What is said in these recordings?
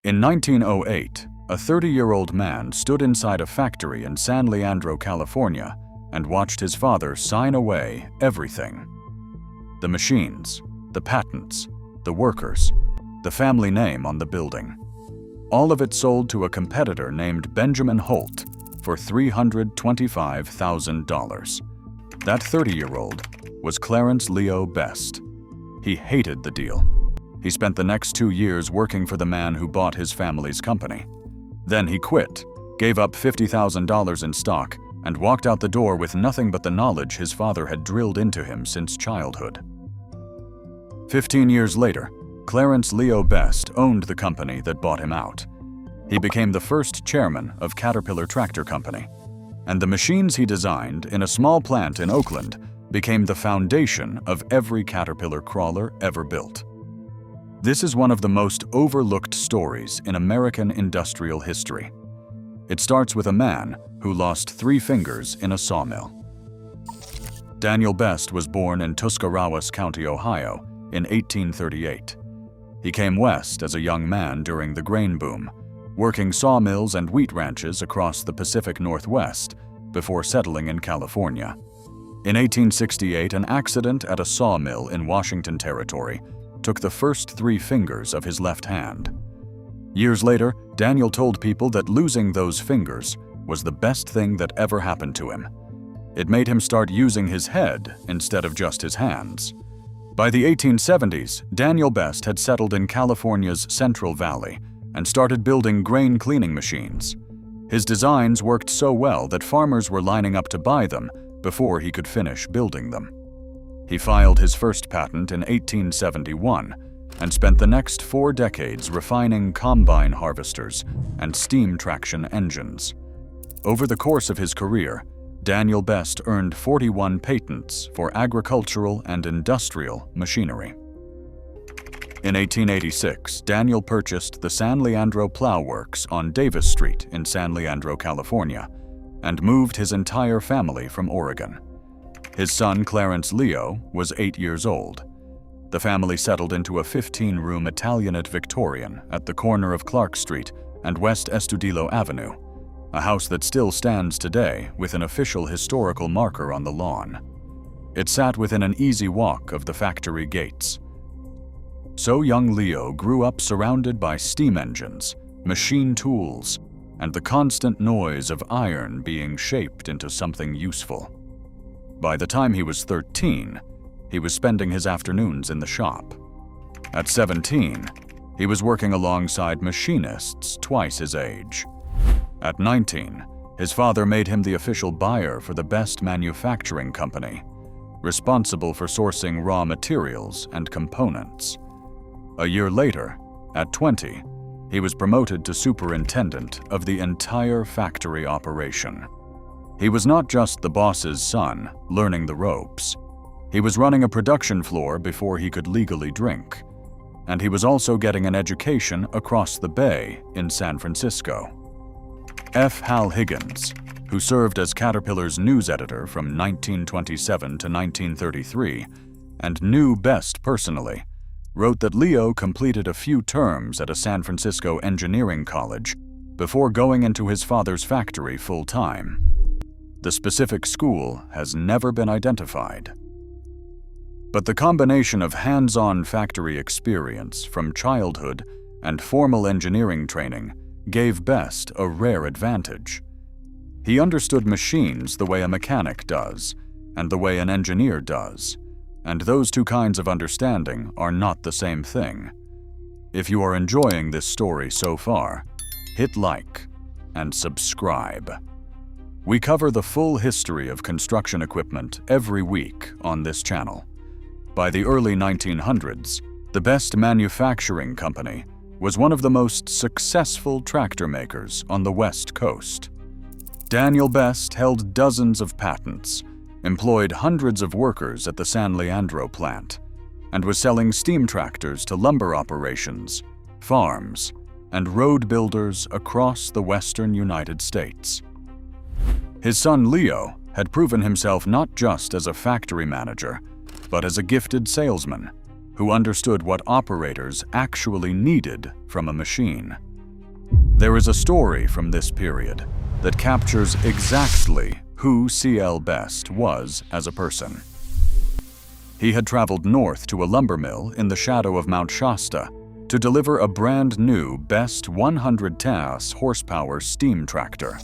In 1908, a 30-year-old man stood inside a factory in San Leandro, California, and watched his father sign away everything. The machines, the patents, the workers, the family name on the building. All of it sold to a competitor named Benjamin Holt for $325,000. That 30-year-old was Clarence Leo Best. He hated the deal. He spent the next 2 years working for the man who bought his family's company. Then he quit, gave up $50,000 in stock, and walked out the door with nothing but the knowledge his father had drilled into him since childhood. 15 years later, Clarence Leo Best owned the company that bought him out. He became the first chairman of Caterpillar Tractor Company, and the machines he designed in a small plant in Oakland became the foundation of every Caterpillar crawler ever built. This is one of the most overlooked stories in American industrial history. It starts with a man who lost 3 fingers in a sawmill. Daniel Best was born in Tuscarawas County, Ohio, in 1838. He came west as a young man during the grain boom, working sawmills and wheat ranches across the Pacific Northwest before settling in California. In 1868, an accident at a sawmill in Washington Territory took the first 3 fingers of his left hand. Years later, Daniel told people that losing those fingers was the best thing that ever happened to him. It made him start using his head instead of just his hands. By the 1870s, Daniel Best had settled in California's Central Valley and started building grain cleaning machines. His designs worked so well that farmers were lining up to buy them before he could finish building them. He filed his first patent in 1871 and spent the next 4 decades refining combine harvesters and steam traction engines. Over the course of his career, Daniel Best earned 41 patents for agricultural and industrial machinery. In 1886, Daniel purchased the San Leandro Plow Works on Davis Street in San Leandro, California, and moved his entire family from Oregon. His son, Clarence Leo, was 8 years old. The family settled into a 15-room Italianate Victorian at the corner of Clark Street and West Estudillo Avenue, a house that still stands today with an official historical marker on the lawn. It sat within an easy walk of the factory gates. So young Leo grew up surrounded by steam engines, machine tools, and the constant noise of iron being shaped into something useful. By the time he was 13, he was spending his afternoons in the shop. At 17, he was working alongside machinists twice his age. At 19, his father made him the official buyer for the Best Manufacturing Company, responsible for sourcing raw materials and components. A year later, at 20, he was promoted to superintendent of the entire factory operation. He was not just the boss's son, learning the ropes. He was running a production floor before he could legally drink. And he was also getting an education across the bay in San Francisco. F. Hal Higgins, who served as Caterpillar's news editor from 1927 to 1933 and knew Best personally, wrote that Leo completed a few terms at a San Francisco engineering college before going into his father's factory full-time. The specific school has never been identified. But the combination of hands-on factory experience from childhood and formal engineering training gave Best a rare advantage. He understood machines the way a mechanic does, and the way an engineer does, and those two kinds of understanding are not the same thing. If you are enjoying this story so far, hit like and subscribe. We cover the full history of construction equipment every week on this channel. By the early 1900s, the Best Manufacturing Company was one of the most successful tractor makers on the West Coast. Daniel Best held dozens of patents, employed hundreds of workers at the San Leandro plant, and was selling steam tractors to lumber operations, farms, and road builders across the western United States. His son Leo had proven himself not just as a factory manager, but as a gifted salesman who understood what operators actually needed from a machine. There is a story from this period that captures exactly who C.L. Best was as a person. He had traveled north to a lumber mill in the shadow of Mount Shasta to deliver a brand new Best 110 horsepower steam tractor.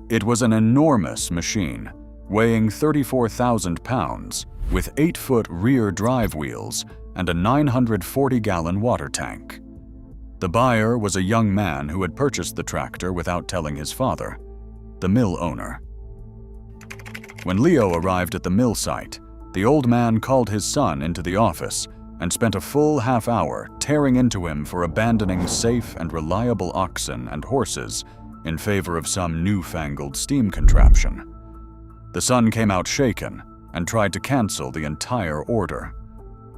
It was an enormous machine, weighing 34,000 pounds, with 8-foot rear drive wheels and a 940-gallon water tank. The buyer was a young man who had purchased the tractor without telling his father, the mill owner. When Leo arrived at the mill site, the old man called his son into the office and spent a full half hour tearing into him for abandoning safe and reliable oxen and horses in favor of some newfangled steam contraption. The son came out shaken and tried to cancel the entire order.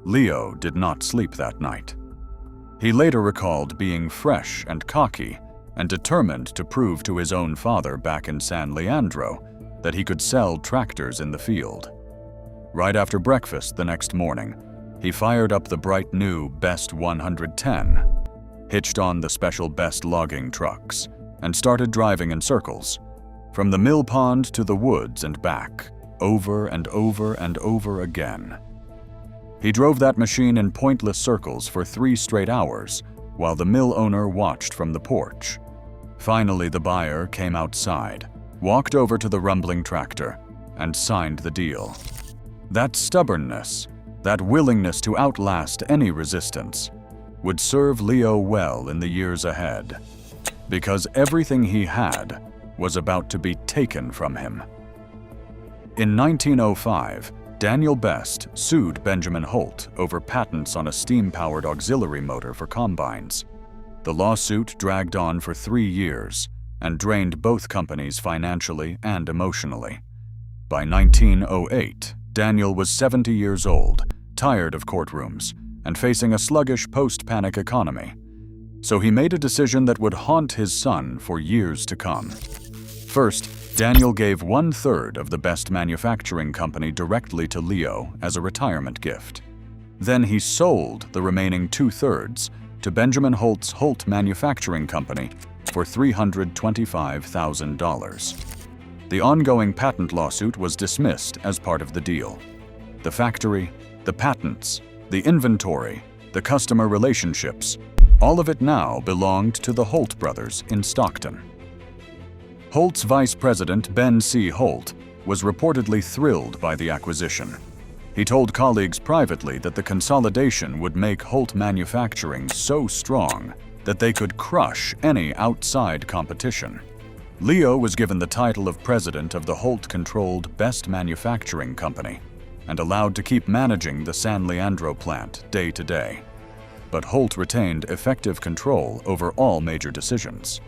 Leo did not sleep that night. He later recalled being fresh and cocky and determined to prove to his own father back in San Leandro that he could sell tractors in the field. Right after breakfast the next morning, he fired up the bright new Best 110, hitched on the special Best logging trucks, and started driving in circles, from the mill pond to the woods and back, over and over and over again. He drove that machine in pointless circles for 3 straight hours, while the mill owner watched from the porch. Finally, the buyer came outside, walked over to the rumbling tractor, and signed the deal. That stubbornness, that willingness to outlast any resistance, would serve Leo well in the years ahead, because everything he had was about to be taken from him. In 1905, Daniel Best sued Benjamin Holt over patents on a steam-powered auxiliary motor for combines. The lawsuit dragged on for 3 years and drained both companies financially and emotionally. By 1908, Daniel was 70 years old, tired of courtrooms, and facing a sluggish post-panic economy. So he made a decision that would haunt his son for years to come. First, Daniel gave 1/3 of the Best manufacturing company directly to Leo as a retirement gift. Then he sold the remaining 2/3 to Benjamin Holt's Holt Manufacturing Company for $325,000. The ongoing patent lawsuit was dismissed as part of the deal. The factory, the patents, the inventory, the customer relationships, all of it now belonged to the Holt brothers in Stockton. Holt's vice president, Ben C. Holt, was reportedly thrilled by the acquisition. He told colleagues privately that the consolidation would make Holt Manufacturing so strong that they could crush any outside competition. Leo was given the title of president of the Holt-controlled Best Manufacturing Company and allowed to keep managing the San Leandro plant day to day. But Holt retained effective control over all major decisions.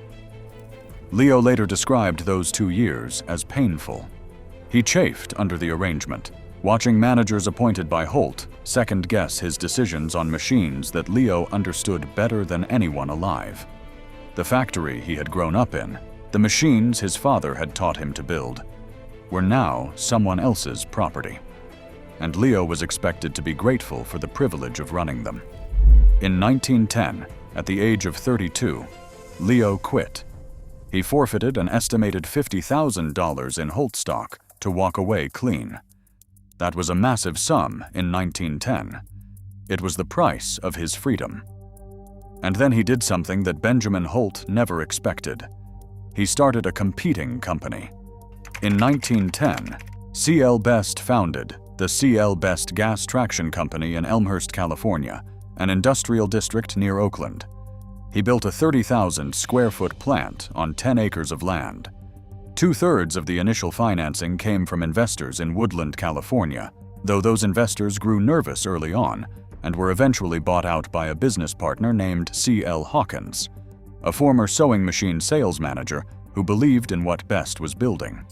Leo later described those 2 years as painful. He chafed under the arrangement, watching managers appointed by Holt second-guess his decisions on machines that Leo understood better than anyone alive. The factory he had grown up in, the machines his father had taught him to build, were now someone else's property. And Leo was expected to be grateful for the privilege of running them. In 1910, at the age of 32, Leo quit. He forfeited an estimated $50,000 in Holt stock to walk away clean. That was a massive sum in 1910. It was the price of his freedom. And then he did something that Benjamin Holt never expected. He started a competing company. In 1910, C.L. Best founded the C.L. Best Gas Traction Company in Elmhurst, California, an industrial district near Oakland. He built a 30,000-square-foot plant on 10 acres of land. 2/3 of the initial financing came from investors in Woodland, California, though those investors grew nervous early on and were eventually bought out by a business partner named C.L. Hawkins, a former sewing machine sales manager who believed in what Best was building.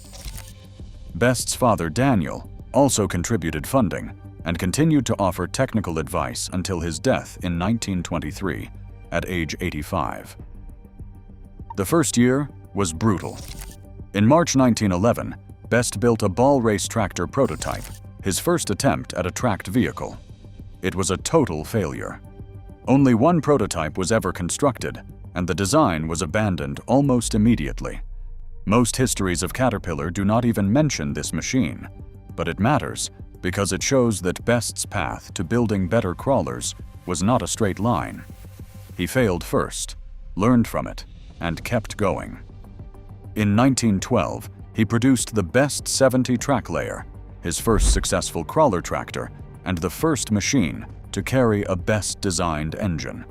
Best's father, Daniel, also contributed funding and continued to offer technical advice until his death in 1923, at age 85. The first year was brutal. In March 1911, Best built a ball race tractor prototype, his first attempt at a tracked vehicle. It was a total failure. Only one prototype was ever constructed, and the design was abandoned almost immediately. Most histories of Caterpillar do not even mention this machine, but it matters because it shows that Best's path to building better crawlers was not a straight line. He failed first, learned from it, and kept going. In 1912, he produced the Best 70 track layer, his first successful crawler tractor, and the first machine to carry a Best-designed engine.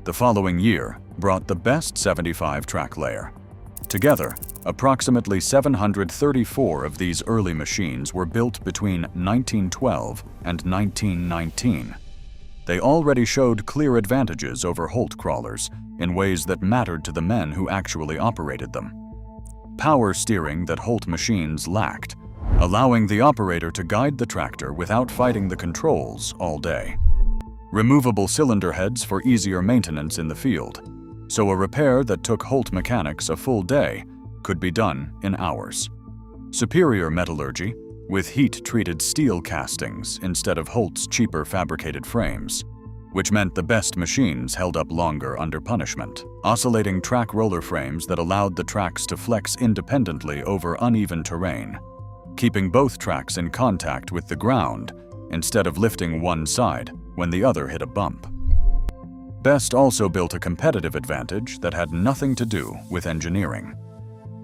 The following year brought the Best 75 track layer. Together, approximately 734 of these early machines were built between 1912 and 1919. They already showed clear advantages over Holt crawlers in ways that mattered to the men who actually operated them. Power steering that Holt machines lacked, allowing the operator to guide the tractor without fighting the controls all day. Removable cylinder heads for easier maintenance in the field, so a repair that took Holt mechanics a full day could be done in hours. Superior metallurgy, with heat-treated steel castings instead of Holt's cheaper fabricated frames, which meant the Best machines held up longer under punishment. Oscillating track roller frames that allowed the tracks to flex independently over uneven terrain, keeping both tracks in contact with the ground instead of lifting one side when the other hit a bump. Best also built a competitive advantage that had nothing to do with engineering.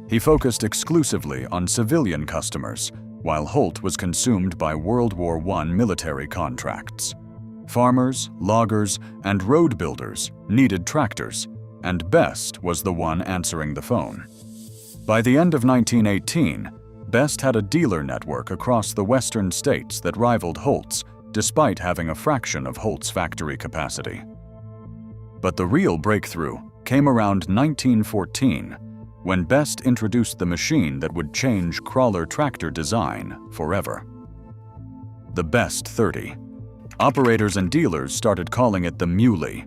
He focused exclusively on civilian customers, while Holt was consumed by World War I military contracts. Farmers, loggers, and road builders needed tractors, and Best was the one answering the phone. By the end of 1918, Best had a dealer network across the western states that rivaled Holt's, despite having a fraction of Holt's factory capacity. But the real breakthrough came around 1914, when Best introduced the machine that would change crawler tractor design forever. The Best 30. Operators and dealers started calling it the muley.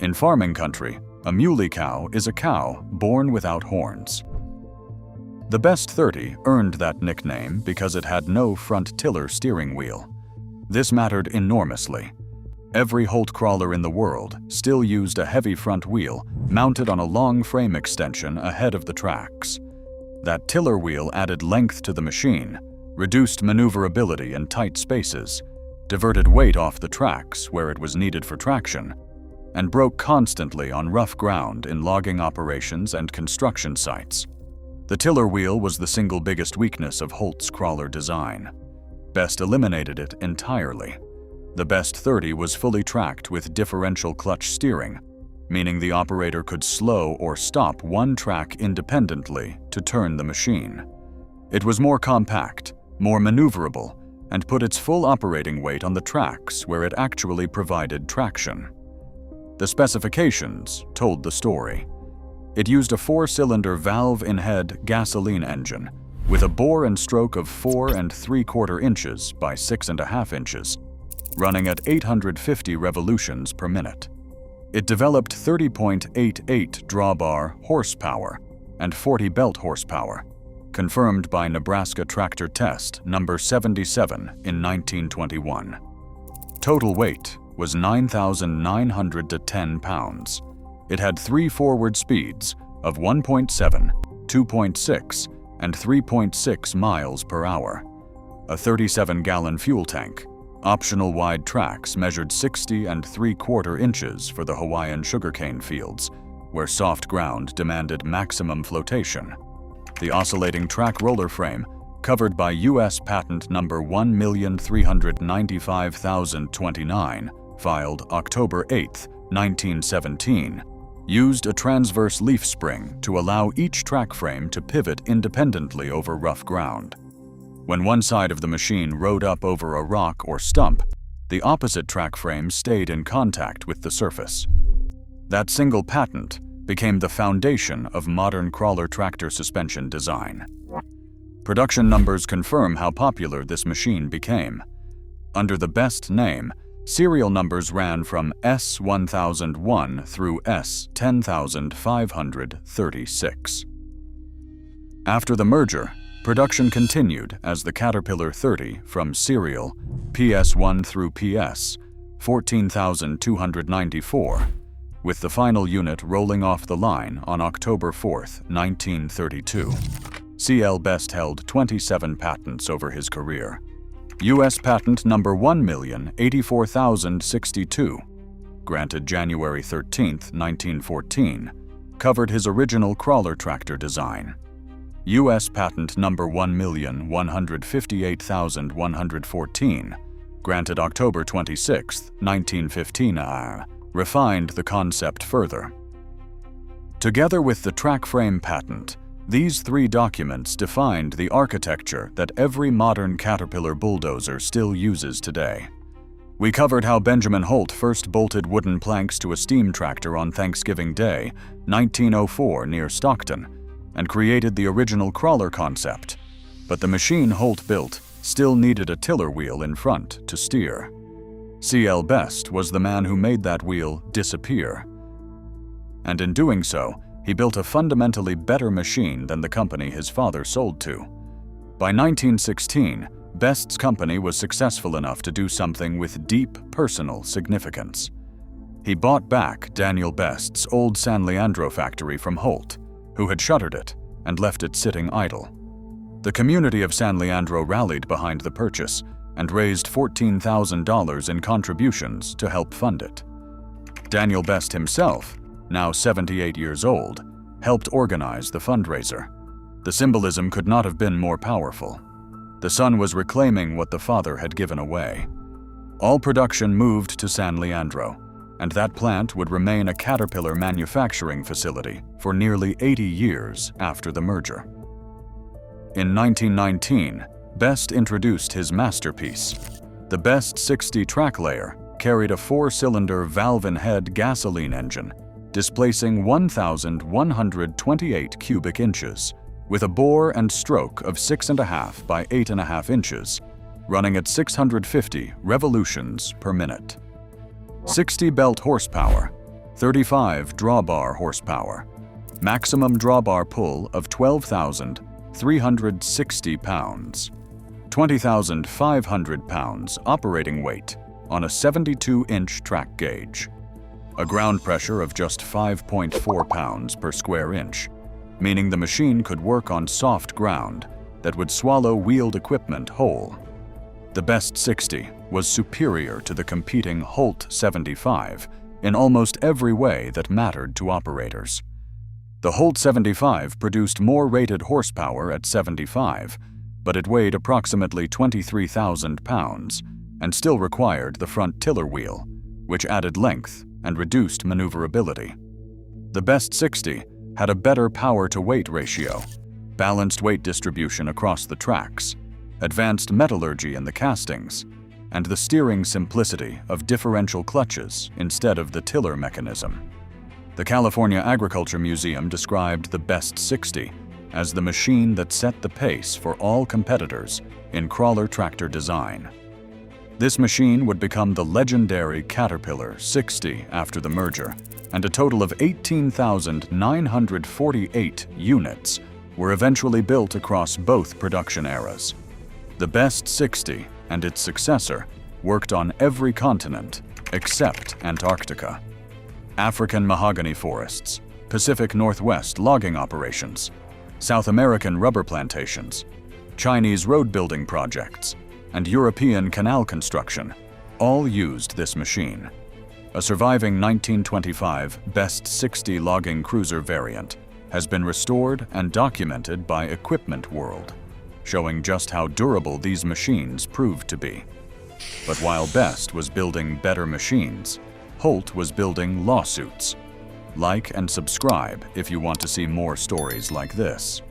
In farming country, a muley cow is a cow born without horns. The Best 30 earned that nickname because it had no front tiller steering wheel. This mattered enormously. Every Holt crawler in the world still used a heavy front wheel mounted on a long frame extension ahead of the tracks. That tiller wheel added length to the machine, reduced maneuverability in tight spaces, diverted weight off the tracks where it was needed for traction, and broke constantly on rough ground in logging operations and construction sites. The tiller wheel was the single biggest weakness of Holt's crawler design. Best eliminated it entirely. The Best 30 was fully tracked with differential clutch steering, meaning the operator could slow or stop one track independently to turn the machine. It was more compact, more maneuverable, and put its full operating weight on the tracks where it actually provided traction. The specifications told the story. It used a 4-cylinder valve-in-head gasoline engine with a bore and stroke of 4 3/4 inches by 6.5 inches, running at 850 revolutions per minute. It developed 30.88 drawbar horsepower and 40 belt horsepower, confirmed by Nebraska Tractor Test number 77 in 1921. Total weight was 9,910 pounds. It had 3 forward speeds of 1.7, 2.6, and 3.6 miles per hour, a 37-gallon fuel tank. Optional wide tracks measured 60 3/4 inches for the Hawaiian sugarcane fields, where soft ground demanded maximum flotation. The oscillating track roller frame, covered by U.S. Patent number 1,395,029, filed October 8, 1917, used a transverse leaf spring to allow each track frame to pivot independently over rough ground. When one side of the machine rode up over a rock or stump, the opposite track frame stayed in contact with the surface. That single patent became the foundation of modern crawler tractor suspension design. Production numbers confirm how popular this machine became. Under the Best name, serial numbers ran from S1001 through S10536. After the merger, production continued as the Caterpillar 30 from serial PS1 through PS 14294 with the final unit rolling off the line on October 4, 1932. C.L. Best held 27 patents over his career. U.S. Patent number 1,084,062, granted January 13, 1914, covered his original crawler tractor design. U.S. Patent number 1,158,114, granted October 26, 1915, refined the concept further. Together with the track frame patent, these three documents defined the architecture that every modern Caterpillar bulldozer still uses today. We covered how Benjamin Holt first bolted wooden planks to a steam tractor on Thanksgiving Day, 1904, near Stockton, and created the original crawler concept. But the machine Holt built still needed a tiller wheel in front to steer. C.L. Best was the man who made that wheel disappear. And in doing so, he built a fundamentally better machine than the company his father sold to. By 1916, Best's company was successful enough to do something with deep personal significance. He bought back Daniel Best's old San Leandro factory from Holt, who had shuttered it and left it sitting idle. The community of San Leandro rallied behind the purchase and raised $14,000 in contributions to help fund it. Daniel Best himself, now 78 years old, helped organize the fundraiser. The symbolism could not have been more powerful. The son was reclaiming what the father had given away. All production moved to San Leandro, and that plant would remain a Caterpillar manufacturing facility for nearly 80 years after the merger. In 1919, Best introduced his masterpiece. The Best 60 track layer carried a 4-cylinder valve-in-head gasoline engine, displacing 1,128 cubic inches, with a bore and stroke of 6.5 by 8.5 inches, running at 650 revolutions per minute. 60 belt horsepower, 35 drawbar horsepower, maximum drawbar pull of 12,360 pounds, 20,500 pounds operating weight on a 72-inch track gauge, a ground pressure of just 5.4 pounds per square inch, meaning the machine could work on soft ground that would swallow wheeled equipment whole. The Best 60 was superior to the competing Holt 75 in almost every way that mattered to operators. The Holt 75 produced more rated horsepower at 75, but it weighed approximately 23,000 pounds and still required the front tiller wheel, which added length and reduced maneuverability. The Best 60 had a better power-to-weight ratio, balanced weight distribution across the tracks, advanced metallurgy in the castings, and the steering simplicity of differential clutches instead of the tiller mechanism. The California Agriculture Museum described the Best 60 as the machine that set the pace for all competitors in crawler tractor design. This machine would become the legendary Caterpillar 60 after the merger, and a total of 18,948 units were eventually built across both production eras. The Best 60 and its successor worked on every continent except Antarctica. African mahogany forests, Pacific Northwest logging operations, South American rubber plantations, Chinese road building projects, and European canal construction all used this machine. A surviving 1925 Best 60 logging cruiser variant has been restored and documented by Equipment World, showing just how durable these machines proved to be. But while Best was building better machines, Holt was building lawsuits. Like and subscribe if you want to see more stories like this.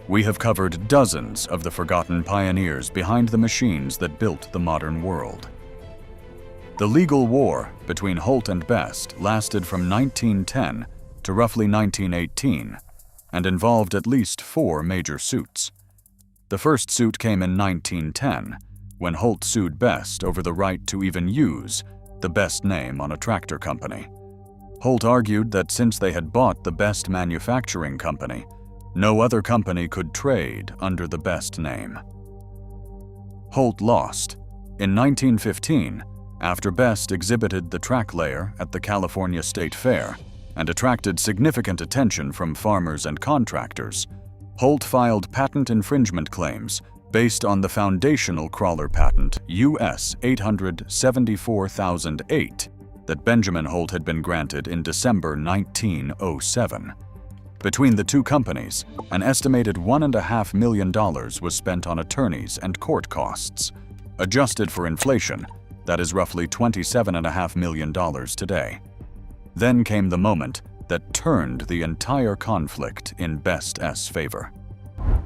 We have covered dozens of the forgotten pioneers behind the machines that built the modern world. The legal war between Holt and Best lasted from 1910 to roughly 1918 and involved at least 4 major suits. The first suit came in 1910 when Holt sued Best over the right to even use the Best name on a tractor company. Holt argued that since they had bought the Best manufacturing company, no other company could trade under the Best name. Holt lost. In 1915, After Best exhibited the track layer at the California State Fair and attracted significant attention from farmers and contractors, Holt filed patent infringement claims based on the foundational crawler patent US 874,008 that Benjamin Holt had been granted in December 1907. Between the two companies, an estimated $1.5 million was spent on attorneys and court costs. Adjusted for inflation, that is roughly $27.5 million today. Then came the moment that turned the entire conflict in Best's favor.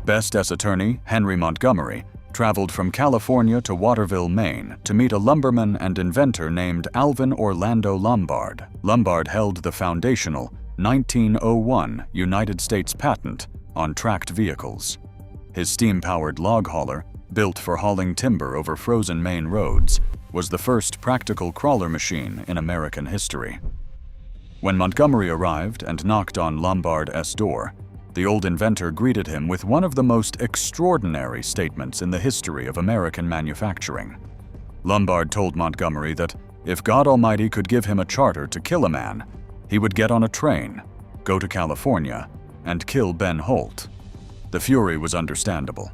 Best's attorney, Henry Montgomery, traveled from California to Waterville, Maine, to meet a lumberman and inventor named Alvin Orlando Lombard. Lombard held the foundational 1901 United States patent on tracked vehicles. His steam-powered log hauler, built for hauling timber over frozen Maine roads, was the first practical crawler machine in American history. When Montgomery arrived and knocked on Lombard's door, the old inventor greeted him with one of the most extraordinary statements in the history of American manufacturing. Lombard told Montgomery that if God Almighty could give him a charter to kill a man, he would get on a train, go to California, and kill Ben Holt. The fury was understandable.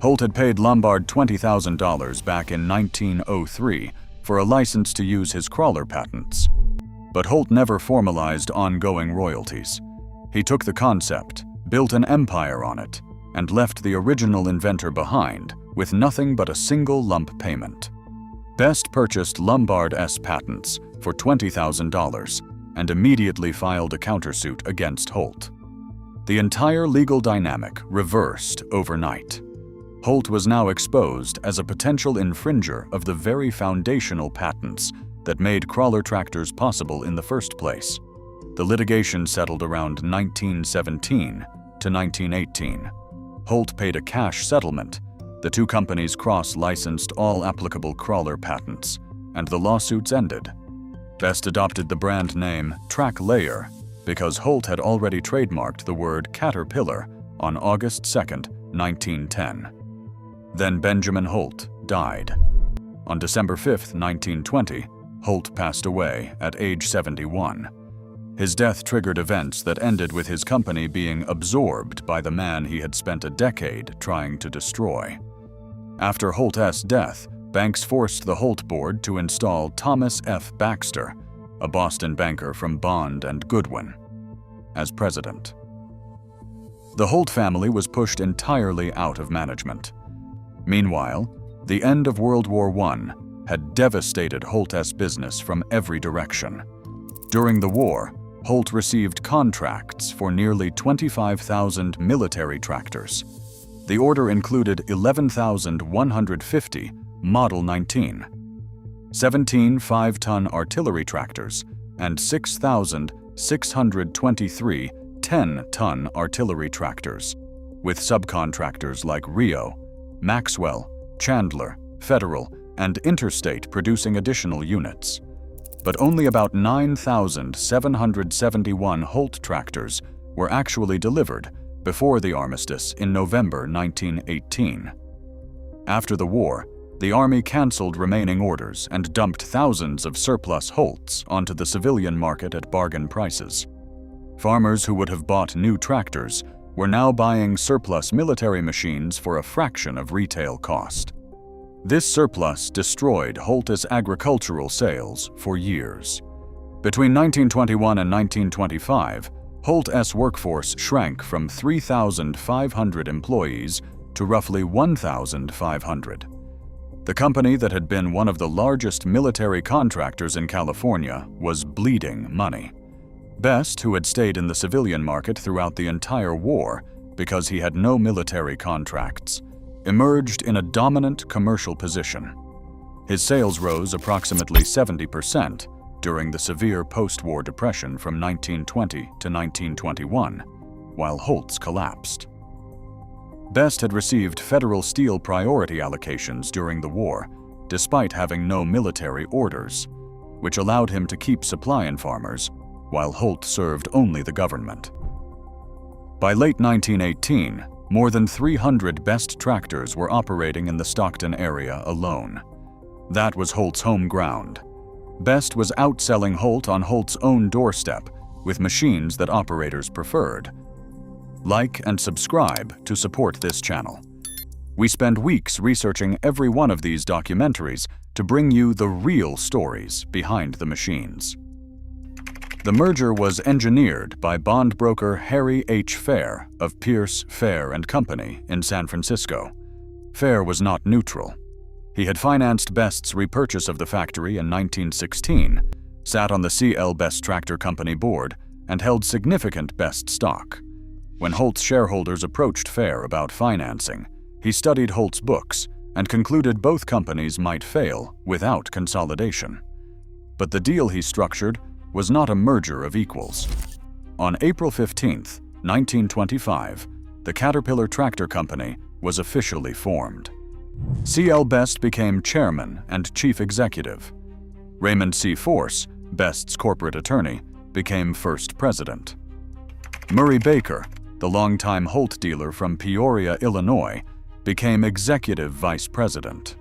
Holt had paid Lombard $20,000 back in 1903 for a license to use his crawler patents. But Holt never formalized ongoing royalties. He took the concept, built an empire on it, and left the original inventor behind with nothing but a single lump payment. Best purchased Lombard's patents for $20,000 and immediately filed a countersuit against Holt. The entire legal dynamic reversed overnight. Holt was now exposed as a potential infringer of the very foundational patents that made crawler tractors possible in the first place. The litigation settled around 1917 to 1918. Holt paid a cash settlement. The two companies cross-licensed all applicable crawler patents, and the lawsuits ended. Best adopted the brand name Track Layer because Holt had already trademarked the word Caterpillar on August 2, 1910. Then Benjamin Holt died. On December 5, 1920, Holt passed away at age 71. His death triggered events that ended with his company being absorbed by the man he had spent a decade trying to destroy. After Holt's death, banks forced the Holt board to install Thomas F. Baxter, a Boston banker from Bond and Goodwin, as president. The Holt family was pushed entirely out of management. Meanwhile, the end of World War I had devastated Holt's business from every direction. During the war, Holt received contracts for nearly 25,000 military tractors. The order included 11,150 Model 19, 17 5-ton artillery tractors, and 6,623 10-ton artillery tractors, with subcontractors like Rio, Maxwell, Chandler, Federal, and Interstate producing additional units. But only about 9,771 Holt tractors were actually delivered before the armistice in November 1918. After the war, the Army canceled remaining orders and dumped thousands of surplus Holts onto the civilian market at bargain prices. Farmers who would have bought new tractors were now buying surplus military machines for a fraction of retail cost. This surplus destroyed Holt's agricultural sales for years. Between 1921 and 1925, Holt's workforce shrank from 3,500 employees to roughly 1,500. The company that had been one of the largest military contractors in California was bleeding money. Best, who had stayed in the civilian market throughout the entire war because he had no military contracts, emerged in a dominant commercial position. His sales rose approximately 70% during the severe post-war depression from 1920 to 1921, while Holt's collapsed. Best had received federal steel priority allocations during the war, despite having no military orders, which allowed him to keep supplying farmers, while Holt served only the government. By late 1918, more than 300 Best tractors were operating in the Stockton area alone. That was Holt's home ground. Best was outselling Holt on Holt's own doorstep with machines that operators preferred. Like and subscribe to support this channel. We spend weeks researching every one of these documentaries to bring you the real stories behind the machines. The merger was engineered by bond broker Harry H. Fair of Pierce, Fair & Company in San Francisco. Fair was not neutral. He had financed Best's repurchase of the factory in 1916, sat on the C.L. Best Tractor Company board, and held significant Best stock. When Holt's shareholders approached Fair about financing, he studied Holt's books and concluded both companies might fail without consolidation. But the deal he structured was not a merger of equals. On April 15, 1925, the Caterpillar Tractor Company was officially formed. C.L. Best became chairman and chief executive. Raymond C. Force, Best's corporate attorney, became first president. Murray Baker, the longtime Holt dealer from Peoria, Illinois, became executive vice president.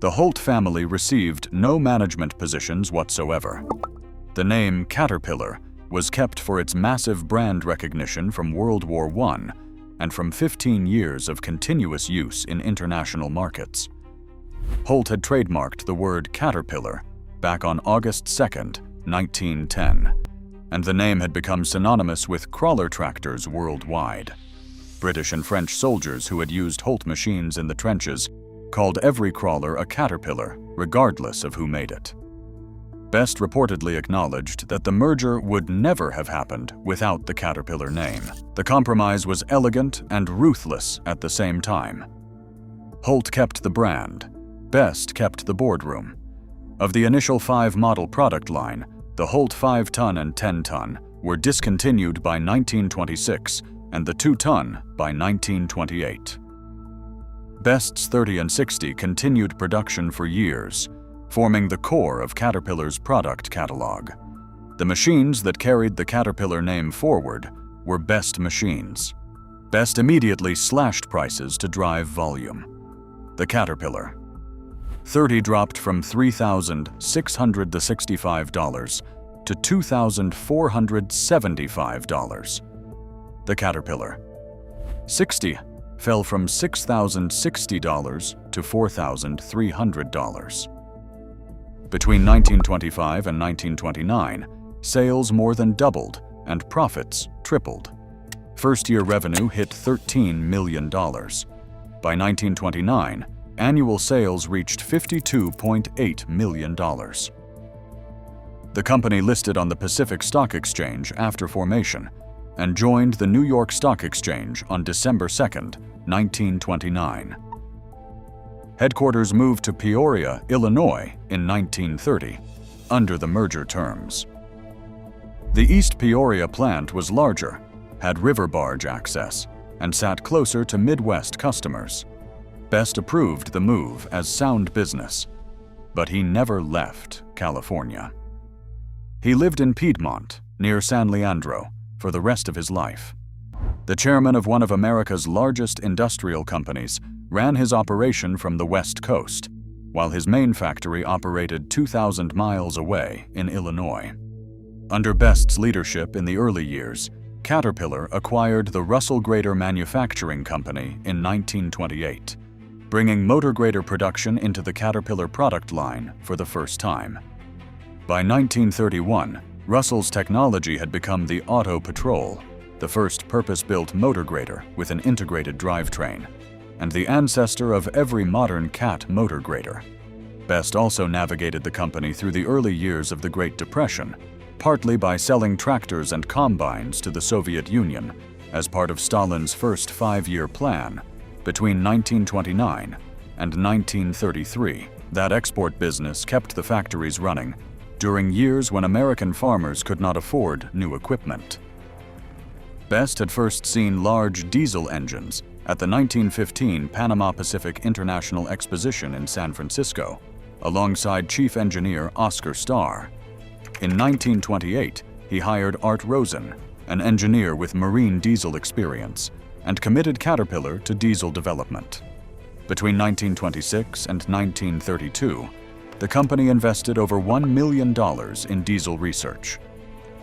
The Holt family received no management positions whatsoever. The name Caterpillar was kept for its massive brand recognition from World War I and from 15 years of continuous use in international markets. Holt had trademarked the word Caterpillar back on August 2, 1910, and the name had become synonymous with crawler tractors worldwide. British and French soldiers who had used Holt machines in the trenches called every crawler a Caterpillar, regardless of who made it. Best reportedly acknowledged that the merger would never have happened without the Caterpillar name. The compromise was elegant and ruthless at the same time. Holt kept the brand. Best kept the boardroom. Of the initial 5-model product line, the Holt 5-ton and 10-ton were discontinued by 1926 and the 2-ton by 1928. Best's 30 and 60 continued production for years, forming the core of Caterpillar's product catalog. The machines that carried the Caterpillar name forward were Best machines. Best immediately slashed prices to drive volume. The Caterpillar. 30 dropped from $3,665 to $2,475. The Caterpillar. 60 fell from $6,060 to $4,300. Between 1925 and 1929, sales more than doubled and profits tripled. First-year revenue hit $13 million. By 1929, annual sales reached $52.8 million. The company listed on the Pacific Stock Exchange after formation and joined the New York Stock Exchange on December 2, 1929. Headquarters moved to Peoria, Illinois in 1930, under the merger terms. The East Peoria plant was larger, had river barge access, and sat closer to Midwest customers. Best approved the move as sound business, but he never left California. He lived in Piedmont, near San Leandro, for the rest of his life. The chairman of one of America's largest industrial companies ran his operation from the West Coast, while his main factory operated 2,000 miles away in Illinois. Under Best's leadership in the early years, Caterpillar acquired the Russell Grader Manufacturing Company in 1928, bringing motor grader production into the Caterpillar product line for the first time. By 1931, Russell's technology had become the Auto Patrol, the first purpose-built motor grader with an integrated drivetrain, and the ancestor of every modern Cat motor grader. Best also navigated the company through the early years of the Great Depression, partly by selling tractors and combines to the Soviet Union as part of Stalin's first 5-year plan between 1929 and 1933. That export business kept the factories running during years when American farmers could not afford new equipment. Best had first seen large diesel engines at the 1915 Panama Pacific International Exposition in San Francisco, alongside chief engineer Oscar Starr. In 1928, he hired Art Rosen, an engineer with marine diesel experience, and committed Caterpillar to diesel development. Between 1926 and 1932, the company invested over $1 million in diesel research.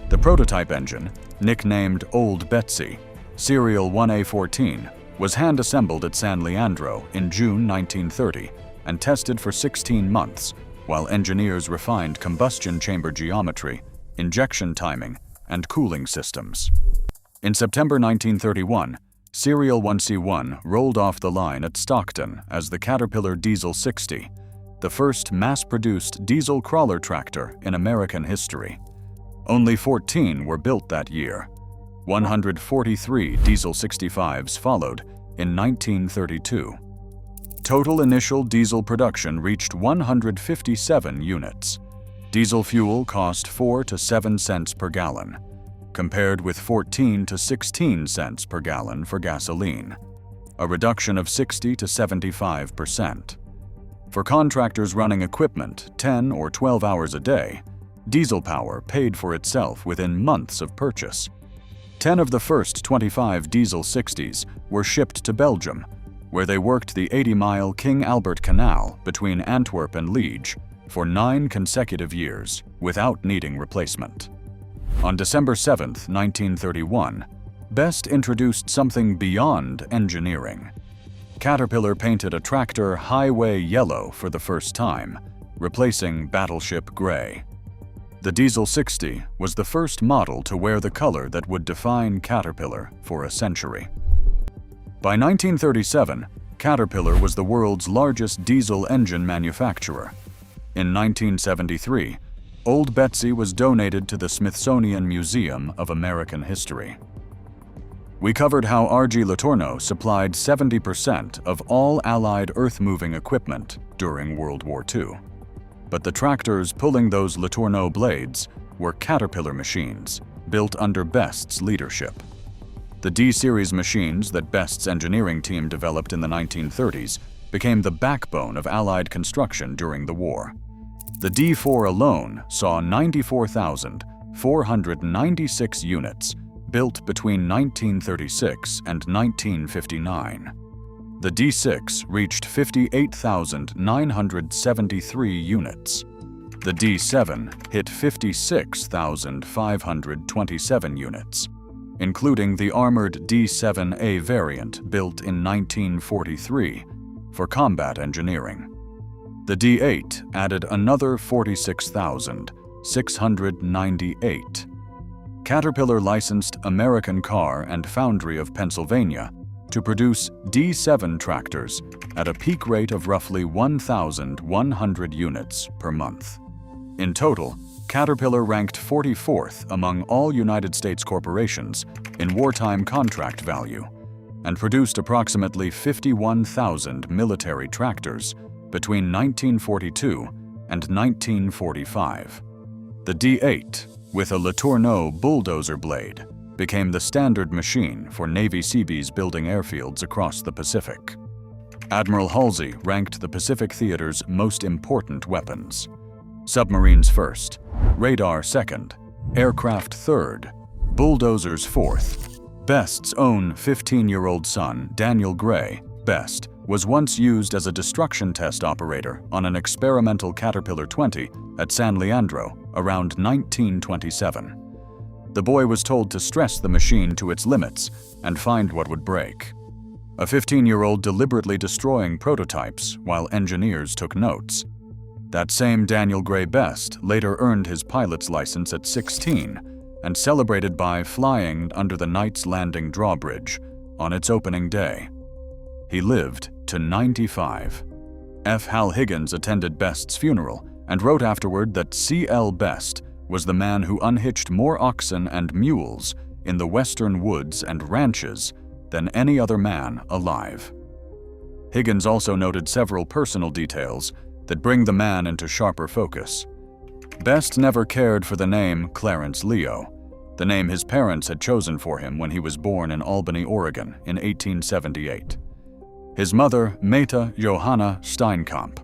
The prototype engine, nicknamed Old Betsy, serial 1A14, was hand-assembled at San Leandro in June 1930 and tested for 16 months while engineers refined combustion chamber geometry, injection timing, and cooling systems. In September 1931, serial 1C1 rolled off the line at Stockton as the Caterpillar Diesel 60, the first mass-produced diesel crawler tractor in American history. Only 14 were built that year. 143 Diesel 65s followed in 1932. Total initial diesel production reached 157 units. Diesel fuel cost 4 to 7 cents per gallon, compared with 14 to 16 cents per gallon for gasoline, a reduction of 60 to 75%. For contractors running equipment 10 or 12 hours a day, diesel power paid for itself within months of purchase. 10 of the first 25 Diesel 60s were shipped to Belgium, where they worked the 80-mile King Albert Canal between Antwerp and Liege for 9 consecutive years without needing replacement. On December 7, 1931, Best introduced something beyond engineering. Caterpillar painted a tractor highway yellow for the first time, replacing battleship gray. The Diesel 60 was the first model to wear the color that would define Caterpillar for a century. By 1937, Caterpillar was the world's largest diesel engine manufacturer. In 1973, Old Betsy was donated to the Smithsonian Museum of American History. We covered how R.G. Letourneau supplied 70% of all Allied earth-moving equipment during World War II. But the tractors pulling those Letourneau blades were Caterpillar machines, built under Best's leadership. The D-series machines that Best's engineering team developed in the 1930s became the backbone of Allied construction during the war. The D4 alone saw 94,496 units built between 1936 and 1959. The D6 reached 58,973 units. The D7 hit 56,527 units, including the armored D7A variant built in 1943 for combat engineering. The D8 added another 46,698. Caterpillar licensed American Car and Foundry of Pennsylvania to produce D7 tractors at a peak rate of roughly 1,100 units per month. In total, Caterpillar ranked 44th among all United States corporations in wartime contract value and produced approximately 51,000 military tractors between 1942 and 1945. The D8, with a Letourneau bulldozer blade, became the standard machine for Navy Seabees building airfields across the Pacific. Admiral Halsey ranked the Pacific Theater's most important weapons: submarines first, radar second, aircraft third, bulldozers fourth. Best's own 15-year-old son, Daniel Gray, Best, was once used as a destruction test operator on an experimental Caterpillar 20 at San Leandro around 1927. The boy was told to stress the machine to its limits and find what would break. A 15-year-old deliberately destroying prototypes while engineers took notes. That same Daniel Gray Best later earned his pilot's license at 16 and celebrated by flying under the Knights Landing drawbridge on its opening day. He lived to 95. F. Hal Higgins attended Best's funeral and wrote afterward that C.L. Best was the man who unhitched more oxen and mules in the western woods and ranches than any other man alive. Higgins also noted several personal details that bring the man into sharper focus. Best never cared for the name Clarence Leo, the name his parents had chosen for him when he was born in Albany, Oregon in 1878. His mother, Meta Johanna Steinkamp.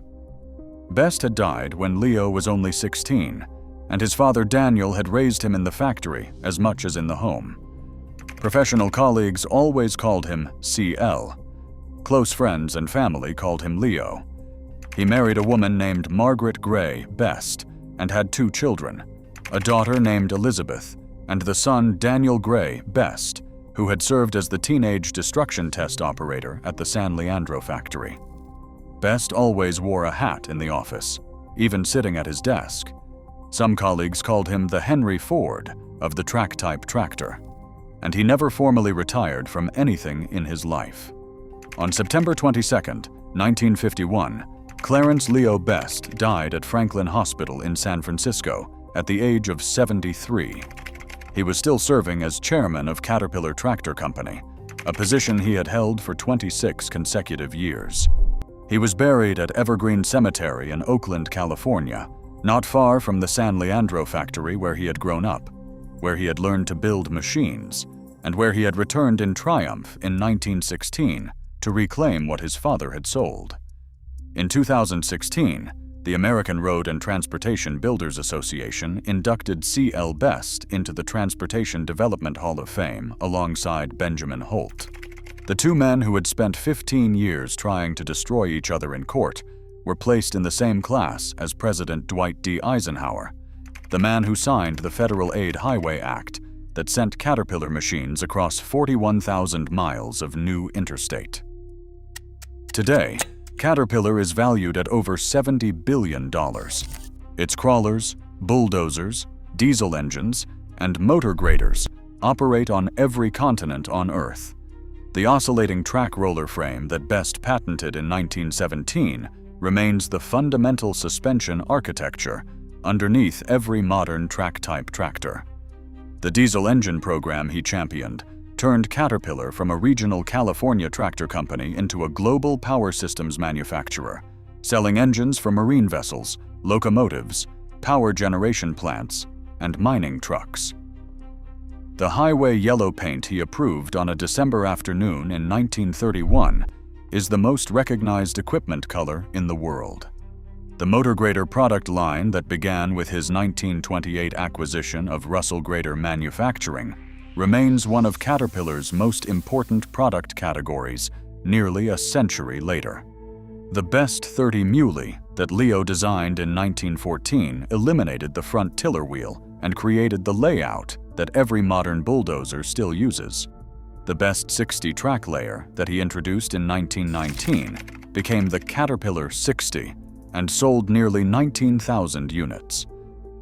Best had died when Leo was only 16, and his father Daniel had raised him in the factory as much as in the home. Professional colleagues always called him CL. Close friends and family called him Leo. He married a woman named Margaret Gray Best and had 2 children, a daughter named Elizabeth and the son Daniel Gray Best, who had served as the teenage destruction test operator at the San Leandro factory. Best always wore a hat in the office, even sitting at his desk. Some colleagues called him the Henry Ford of the track-type tractor, and he never formally retired from anything in his life. On September 22, 1951, Clarence Leo Best died at Franklin Hospital in San Francisco at the age of 73. He was still serving as chairman of Caterpillar Tractor Company, a position he had held for 26 consecutive years. He was buried at Evergreen Cemetery in Oakland, California, not far from the San Leandro factory where he had grown up, where he had learned to build machines, and where he had returned in triumph in 1916 to reclaim what his father had sold. In 2016, the American Road and Transportation Builders Association inducted C.L. Best into the Transportation Development Hall of Fame alongside Benjamin Holt. The 2 men who had spent 15 years trying to destroy each other in court were placed in the same class as President Dwight D. Eisenhower, the man who signed the Federal Aid Highway Act that sent Caterpillar machines across 41,000 miles of new interstate. Today, Caterpillar is valued at over $70 billion. Its crawlers, bulldozers, diesel engines, and motor graders operate on every continent on Earth. The oscillating track roller frame that Best patented in 1917 remains the fundamental suspension architecture underneath every modern track-type tractor. The diesel engine program he championed turned Caterpillar from a regional California tractor company into a global power systems manufacturer, selling engines for marine vessels, locomotives, power generation plants, and mining trucks. The highway yellow paint he approved on a December afternoon in 1931 is the most recognized equipment color in the world. The motor grader product line that began with his 1928 acquisition of Russell Grader Manufacturing remains one of Caterpillar's most important product categories nearly a century later. The Best 30 Muley that Leo designed in 1914 eliminated the front tiller wheel and created the layout that every modern bulldozer still uses. The Best 60 track layer that he introduced in 1919 became the Caterpillar 60 and sold nearly 19,000 units.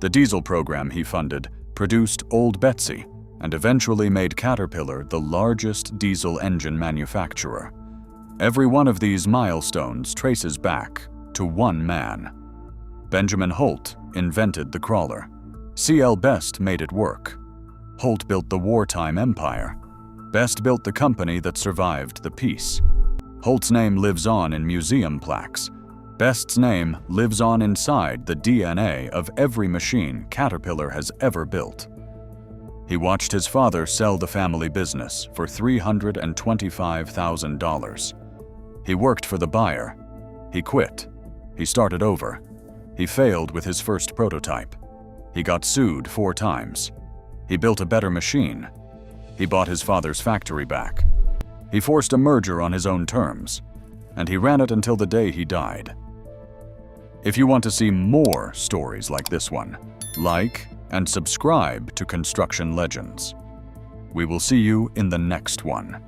The diesel program he funded produced Old Betsy and eventually made Caterpillar the largest diesel engine manufacturer. Every one of these milestones traces back to one man. Benjamin Holt invented the crawler. C.L. Best made it work. Holt built the wartime empire. Best built the company that survived the peace. Holt's name lives on in museum plaques. Best's name lives on inside the DNA of every machine Caterpillar has ever built. He watched his father sell the family business for $325,000. He worked for the buyer. He quit. He started over. He failed with his first prototype. He got sued 4 times. He built a better machine. He bought his father's factory back. He forced a merger on his own terms, and he ran it until the day he died. If you want to see more stories like this one, like and subscribe to Construction Legends. We will see you in the next one.